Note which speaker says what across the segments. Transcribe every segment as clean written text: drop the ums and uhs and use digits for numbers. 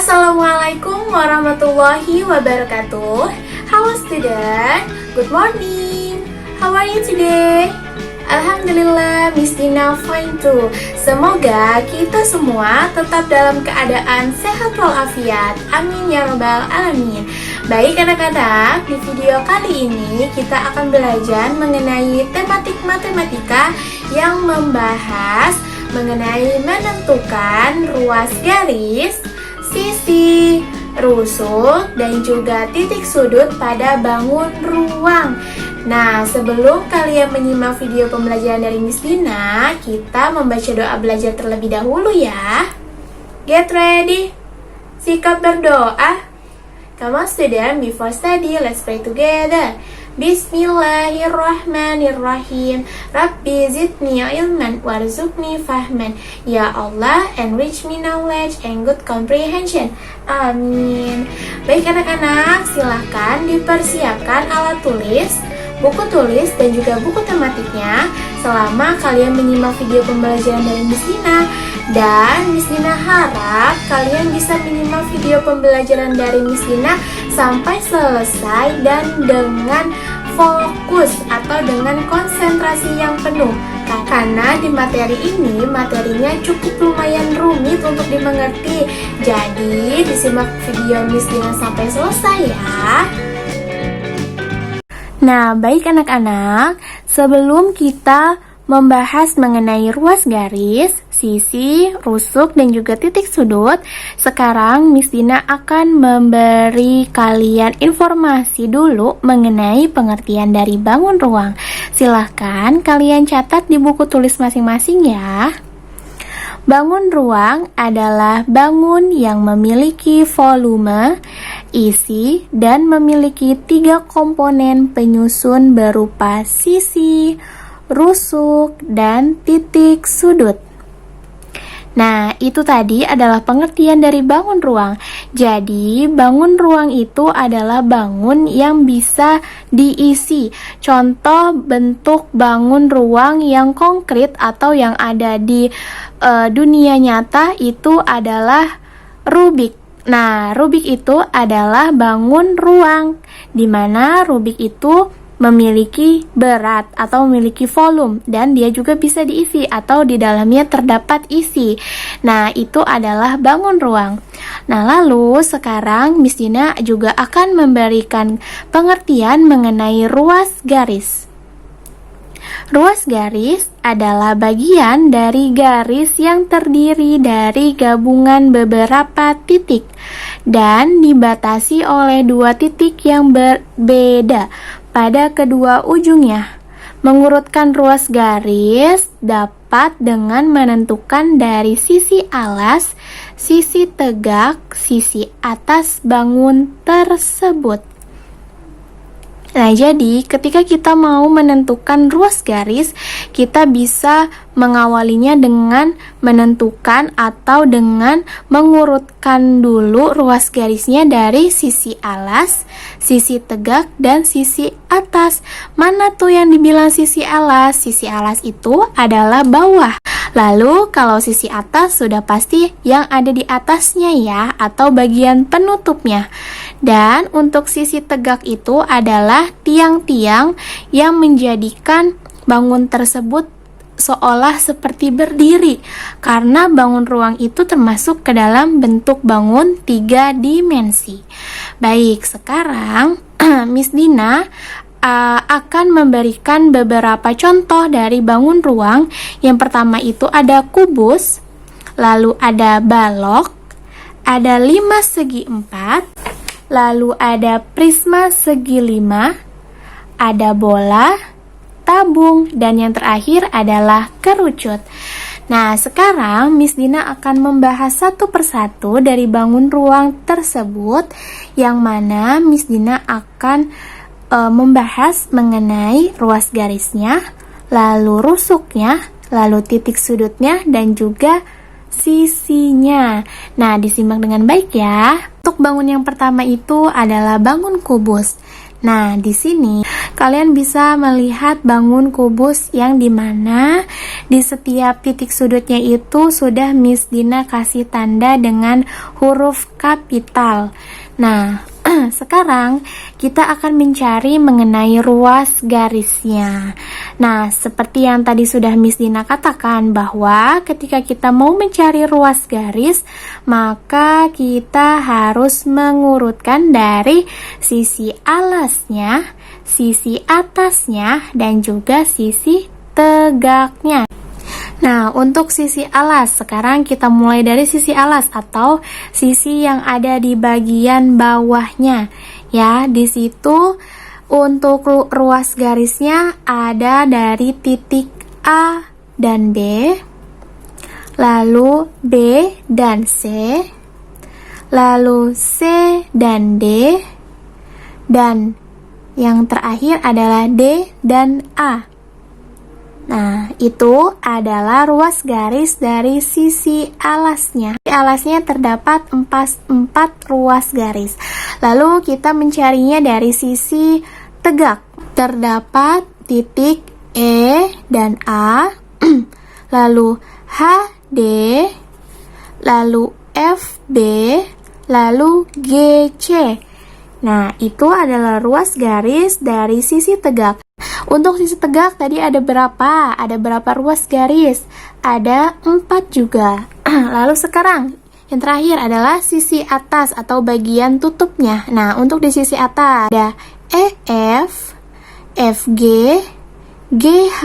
Speaker 1: Assalamualaikum warahmatullahi wabarakatuh. Hello student, good morning. How are you today? Alhamdulillah, Miss Dina fine too. Semoga kita semua tetap dalam keadaan sehat walafiat. Amin ya rabbal alamin. Baik anak-anak, di video kali ini kita akan belajar mengenai tematik matematika yang membahas mengenai menentukan ruas garis, sisi, rusuk, dan juga titik sudut pada bangun ruang. Nah, sebelum kalian menyimak video pembelajaran dari Miss Dina, kita membaca doa belajar terlebih dahulu ya. Get ready. Sikap berdoa. Come on student, before study, let's pray together. Bismillahirrahmanirrahim. Rabbi zidni ilman warzuqni fahman. Ya Allah, enrich me knowledge and good comprehension. Amin. Baik anak-anak, silahkan dipersiapkan alat tulis, buku tulis, dan juga buku tematiknya selama kalian menyimak video pembelajaran dari Miss Dina. Dan Miss Dina harap kalian bisa menyimak video pembelajaran dari Miss Dina sampai selesai dan dengan fokus atau dengan konsentrasi yang penuh. Karena di materi ini, materinya cukup lumayan rumit untuk dimengerti. Jadi disimak video Miss Dina sampai selesai ya. Nah, baik anak-anak, sebelum kita membahas mengenai ruas garis, sisi, rusuk, dan juga titik sudut, sekarang Miss Dina akan memberi kalian informasi dulu mengenai pengertian dari bangun ruang. Silahkan kalian catat di buku tulis masing-masing ya. Bangun ruang adalah bangun yang memiliki volume, isi, dan memiliki 3 komponen penyusun berupa sisi, rusuk, dan titik sudut. Nah, itu tadi adalah pengertian dari bangun ruang. Jadi, bangun ruang itu adalah bangun yang bisa diisi. Contoh bentuk bangun ruang yang konkret atau yang ada di dunia nyata itu adalah Rubik. Nah, Rubik itu adalah bangun ruang, di mana Rubik itu memiliki berat atau memiliki volume, dan dia juga bisa diisi atau di dalamnya terdapat isi. Nah, itu adalah bangun ruang. Nah, lalu sekarang Miss Dina juga akan memberikan pengertian mengenai ruas garis. Ruas garis adalah bagian dari garis yang terdiri dari gabungan beberapa titik dan dibatasi oleh 2 titik yang berbeda pada kedua ujungnya. Mengurutkan ruas garis dapat dengan menentukan dari sisi alas, sisi tegak, sisi atas bangun tersebut. Nah, jadi ketika kita mau menentukan ruas garis, kita bisa mengawalinya dengan menentukan atau dengan mengurutkan dulu ruas garisnya dari sisi alas, sisi tegak, dan sisi atas. Mana tuh yang dibilang sisi alas? Sisi alas itu adalah bawah. Lalu kalau sisi atas sudah pasti yang ada di atasnya ya, atau bagian penutupnya. Dan untuk sisi tegak itu adalah tiang-tiang yang menjadikan bangun tersebut seolah seperti berdiri, karena bangun ruang itu termasuk ke dalam bentuk bangun 3 dimensi. Baik, sekarang Miss Dina akan memberikan beberapa contoh dari bangun ruang. Yang pertama itu ada kubus, lalu ada balok, ada 5 segi 4, lalu ada prisma segi 5, ada bola, tabung, dan yang terakhir adalah kerucut. Nah, sekarang Miss Dina akan membahas satu persatu dari bangun ruang tersebut, yang mana Miss Dina akan membahas mengenai ruas garisnya, lalu rusuknya, lalu titik sudutnya, dan juga sisinya. Nah, disimak dengan baik ya. Untuk bangun yang pertama itu adalah bangun kubus. Nah, di sini kalian bisa melihat bangun kubus yang dimana di setiap titik sudutnya itu sudah Miss Dina kasih tanda dengan huruf kapital. Nah, sekarang kita akan mencari mengenai ruas garisnya. Nah, seperti yang tadi sudah Miss Dina katakan bahwa ketika kita mau mencari ruas garis, maka kita harus mengurutkan dari sisi alasnya, sisi atasnya, dan juga sisi tegaknya. Nah, untuk sisi alas, sekarang kita mulai dari sisi alas atau sisi yang ada di bagian bawahnya. Ya, di situ untuk ruas garisnya ada dari titik A dan B, lalu B dan C, lalu C dan D, dan yang terakhir adalah D dan A. Nah, itu adalah ruas garis dari sisi alasnya. Di alasnya terdapat 4 ruas garis. Lalu kita mencarinya dari sisi tegak. Terdapat titik E dan A, lalu HD, lalu FB, lalu GC. Nah, itu adalah ruas garis dari sisi tegak. Untuk sisi tegak tadi ada berapa? Ada berapa ruas garis? Ada 4 juga. Lalu sekarang yang terakhir adalah sisi atas atau bagian tutupnya. Nah, untuk di sisi atas ada EF, FG, GH,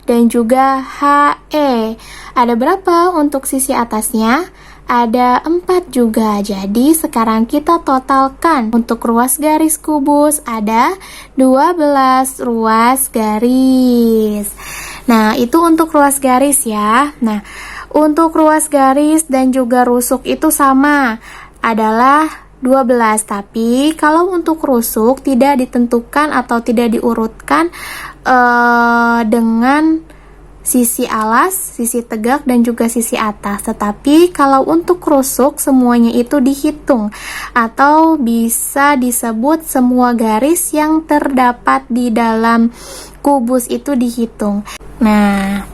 Speaker 1: dan juga HE. Ada berapa untuk sisi atasnya? Ada 4 juga. Jadi sekarang kita totalkan. Untuk ruas garis kubus ada 12 ruas garis. Nah, itu untuk ruas garis ya. Nah, untuk ruas garis dan juga rusuk itu sama, adalah 12. Tapi kalau untuk rusuk tidak ditentukan atau tidak diurutkan dengan sisi alas, sisi tegak, dan juga sisi atas. Tetapi kalau untuk rusuk semuanya itu dihitung atau bisa disebut semua garis yang terdapat di dalam kubus itu dihitung. Nah,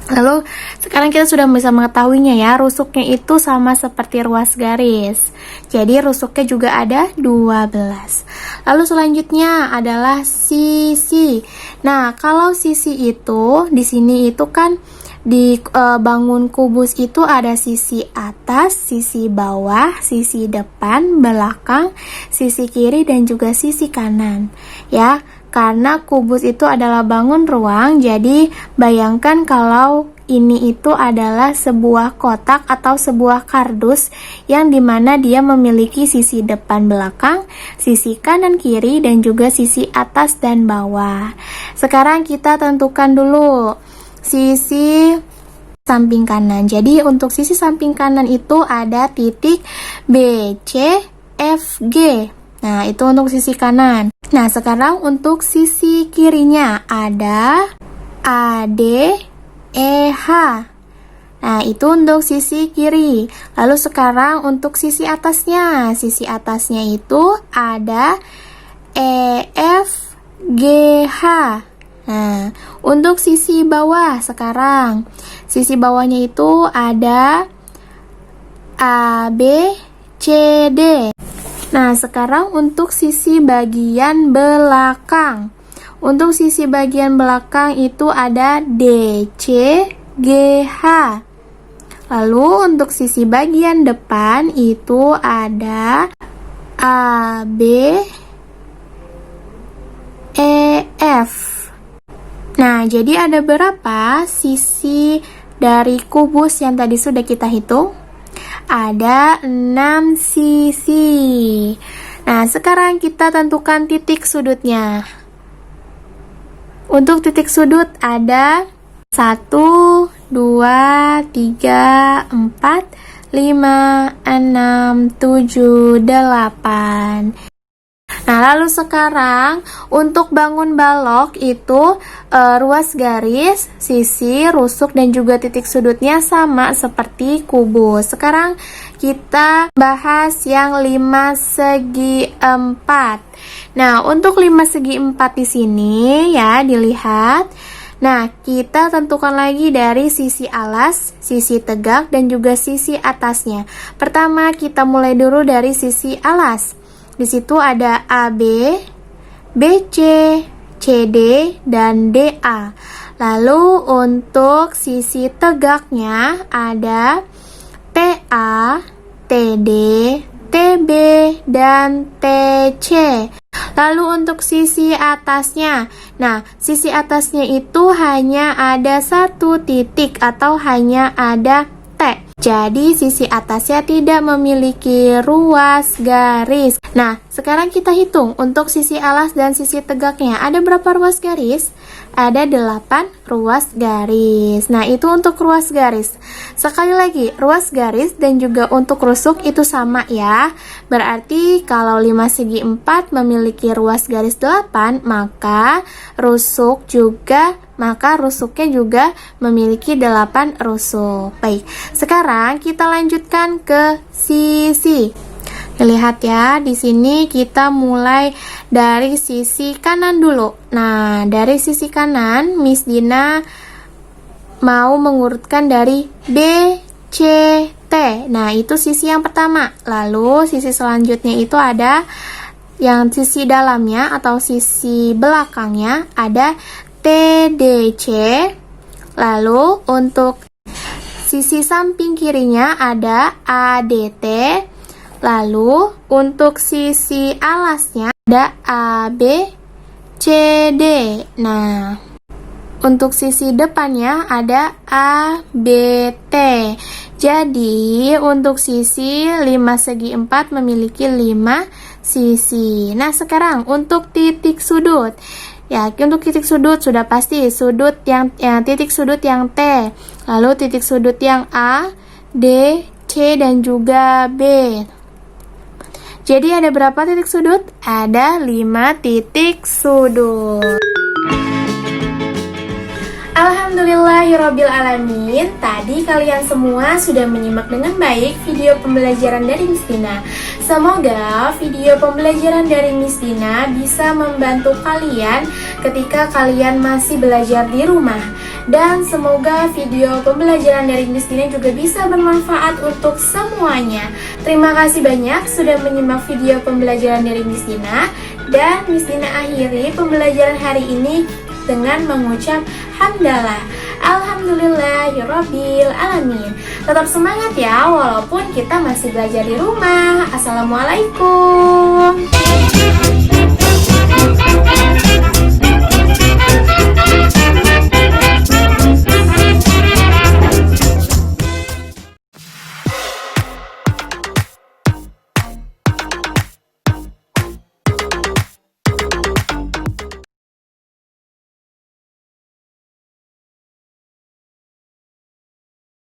Speaker 1: lalu sekarang kita sudah bisa mengetahuinya ya, rusuknya itu sama seperti ruas garis. Jadi rusuknya juga ada 12. Lalu selanjutnya adalah sisi. Nah, kalau sisi itu di sini itu kan di bangun kubus itu ada sisi atas, sisi bawah, sisi depan, belakang, sisi kiri, dan juga sisi kanan. Ya, karena kubus itu adalah bangun ruang, jadi bayangkan kalau ini itu adalah sebuah kotak atau sebuah kardus yang dimana dia memiliki sisi depan belakang, sisi kanan kiri, dan juga sisi atas dan bawah. Sekarang kita tentukan dulu sisi samping kanan. Jadi untuk sisi samping kanan itu ada titik B, C, F, G. Nah, itu untuk sisi kanan. Nah, sekarang untuk sisi kirinya ada A, D, E, H. Nah, itu untuk sisi kiri. Lalu sekarang untuk sisi atasnya. Sisi atasnya itu ada E, F, G, H. Nah, untuk sisi bawah sekarang. Sisi bawahnya itu ada A, B, C, D. Nah, sekarang untuk sisi bagian belakang. Untuk sisi bagian belakang itu ada D, C, G, H. Lalu untuk sisi bagian depan itu ada A, B, E, F. Nah, jadi ada berapa sisi dari kubus yang tadi sudah kita hitung? Ada 6 sisi. Nah, sekarang kita tentukan titik sudutnya. Untuk titik sudut ada 1, 2, 3, 4, 5, 6, 7, 8. Nah, lalu sekarang untuk bangun balok itu ruas garis, sisi, rusuk, dan juga titik sudutnya sama seperti kubus. Sekarang kita bahas yang 5 segi 4. Nah, untuk 5 segi 4 di sini ya, dilihat. Nah, kita tentukan lagi dari sisi alas, sisi tegak, dan juga sisi atasnya. Pertama, kita mulai dulu dari sisi alas. Di situ ada AB, BC, CD, dan DA. Lalu untuk sisi tegaknya ada TA, TD, TB, dan TC. Lalu untuk sisi atasnya, nah sisi atasnya itu hanya ada satu titik atau hanya ada T. Jadi sisi atasnya tidak memiliki ruas garis. Nah, sekarang kita hitung untuk sisi alas dan sisi tegaknya. Ada berapa ruas garis? Ada 8 ruas garis. Nah, itu untuk ruas garis. Sekali lagi, ruas garis dan juga untuk rusuk itu sama ya. Berarti kalau 5 segi 4 memiliki ruas garis 8, maka rusuknya juga memiliki 8 rusuk. Baik, sekarang kita lanjutkan ke sisi. Lihat ya, di sini kita mulai dari sisi kanan dulu. Nah, dari sisi kanan, Miss Dina mau mengurutkan dari B, C, T. Nah, itu sisi yang pertama. Lalu, sisi selanjutnya itu ada yang sisi dalamnya atau sisi belakangnya ada TDC. Lalu, untuk sisi samping kirinya ada ADT. Lalu untuk sisi alasnya ada AB, CD. Nah, untuk sisi depannya ada ABT. Jadi, untuk sisi 5 segi 4 memiliki 5 sisi. Nah, sekarang untuk titik sudut. Ya, untuk titik sudut sudah pasti titik sudut yang T. Lalu titik sudut yang A, D, C, dan juga B. Jadi ada berapa titik sudut? Ada 5 titik sudut. Alhamdulillahirrabbilalamin. Tadi kalian semua sudah menyimak dengan baik video pembelajaran dari Miss Dina. Semoga video pembelajaran dari Miss Dina bisa membantu kalian ketika kalian masih belajar di rumah. Dan semoga video pembelajaran dari Miss Dina juga bisa bermanfaat untuk semuanya. Terima kasih banyak sudah menyimak video pembelajaran dari Miss Dina. Dan Miss Dina akhiri pembelajaran hari ini dengan mengucap hamdalah. Alhamdulillahirabbil alamin. Tetap semangat ya walaupun kita masih belajar di rumah. Assalamualaikum.